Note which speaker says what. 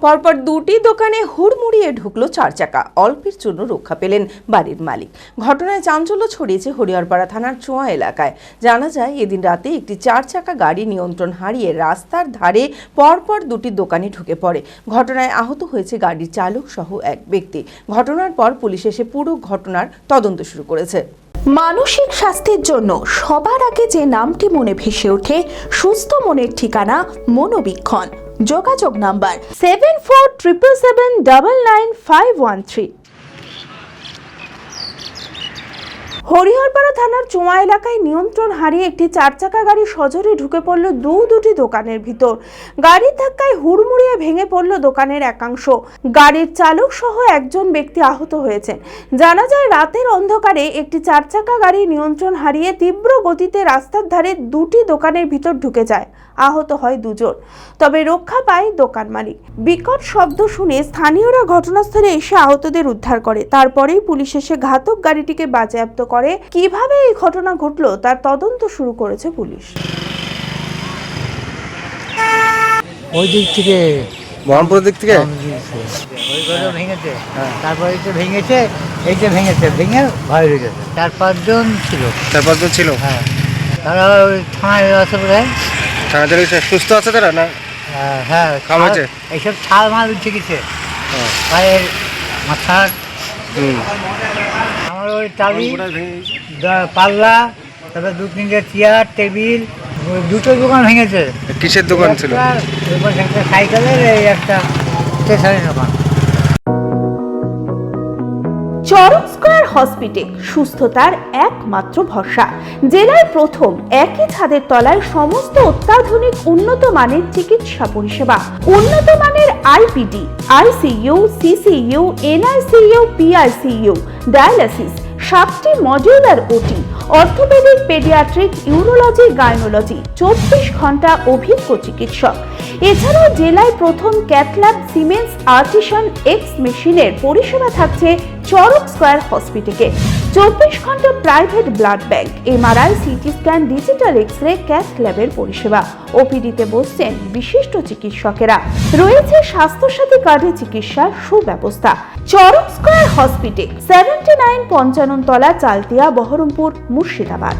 Speaker 1: পরপর দুটি দোকানে হুড়মুড়িয়ে ঢুকলো 4 চাকা। অল্পের জন্য রক্ষা পেলেন বাড়ির মালিক। ঘটনায় চাঞ্চল্য ছড়িয়েছে হরিহরপাড়া থানার চোয়া এলাকায়। জানা যায়, এদিন রাতে একটি 4 চাকা গাড়ি নিয়ন্ত্রণ হারিয়ে রাস্তার ধারে পরপর দুটি দোকানে ঢুকে পড়ে। ঘটনায় আহত হয়েছে গাড়ির চালক সহ এক ব্যক্তি। ঘটনার পর পুলিশ এসে পুরো ঘটনার তদন্ত শুরু করেছে।
Speaker 2: মানসিক স্বাস্থ্যের জন্য সবার আগে যে নামটি মনে ভেসে ওঠে, সুস্থ মনের ঠিকানা মনোবীক্ষণ। যোগাযোগ নাম্বার 7477799513। হরিহরপাড়া থানার চোয়া এলাকায় নিয়ন্ত্রণ হারিয়ে একটি 4 চাকা গাড়ি সজোরে ঢুকে পড়ল দুটি দোকানের ভিতর। গাড়ির ধাক্কায় হুড়মুড়িয়ে ভেঙে পড়ল দোকানের একাংশ। গাড়ির চালক সহ একজন ব্যক্তি আহত হয়েছেন। জানা যায়, রাতের অন্ধকারে একটি 4 চাকা গাড়ি নিয়ন্ত্রণ হারিয়ে তীব্র গতিতে রাস্তার ধারে দুটি দোকানের ভিতর ঢুকে যায়। আহত হয় দুজন, তবে রক্ষা পায় দোকান মালিক। বিকট শব্দ শুনে স্থানীয়রা ঘটনাস্থলে এসে আহতদের উদ্ধার করে। তারপরেই পুলিশ এসে ঘাতক গাড়িটিকে বাজেয়াপ্ত করে। কিভাবে এই ঘটনা ঘটলো তার তদন্ত শুরু করেছে পুলিশ।
Speaker 3: ওই দিক থেকে
Speaker 4: মোহনপুর দিক থেকে
Speaker 3: ওই ঘরে ভেঙেছে, তারপরে ভেঙেছে, এইটা ভেঙেছে, ভেঙে ভয় হয়ে গেছে। 4-5 জন ছিল।
Speaker 4: 4-5 জন ছিল।
Speaker 3: হ্যাঁ, তারা ওই থানায় আছে বোধ হয়।
Speaker 4: থানাতে সুস্থ আছে তারা না?
Speaker 3: হ্যাঁ,
Speaker 4: খামাচ্ছে
Speaker 3: এইসব ছাল মাল উঠে গেছে পায়ের, মাথার। আমার ওই টালি, পাল্লা, তারপরে 2-3টে চেয়ার, টেবিল, দুটো দোকান ভেঙেছে।
Speaker 4: কিসের দোকান ছিল?
Speaker 3: একটা সাইকেলের, এই একটা স্টেশনারি দোকান।
Speaker 2: চরক স্কয়ার হসপিটাল সুস্থতার একমাত্র ভরসা। জেলায় প্রথম একই ছাদের তলায় সমস্ত অত্যাধুনিক উন্নত মানের চিকিৎসা পরিষেবা, উন্নত মানের IPD, ICU, CCU, NICU, PICU, dialysis, 7টি modular OT, orthopaedic, paediatric, urology, gynaecology, 24 ঘন্টা অভিজ্ঞ চিকিৎসক। এছাড়াও জেলায় প্রথম ক্যাথল্যাব, সিমেন্স, আর্টিসান, এক্স মেশিনের পরিষেবা থাকছে চরক স্কয়ার হসপিটালে। 24 ঘন্টা private blood bank, MRI, CT scan, digital x-ray, cath ল্যাবের পরিষেবা। ওপিডিতে বসছেন বিশিষ্ট চিকিৎসকেরা। রয়েছে স্বাস্থ্যসাথী কার্ডে চিকিৎসার সুব্যবস্থা। চরক স্কয়ার হসপিটাল, 79 পঞ্চানন তলা, চালতিয়া, বহরমপুর, মুর্শিদাবাদ।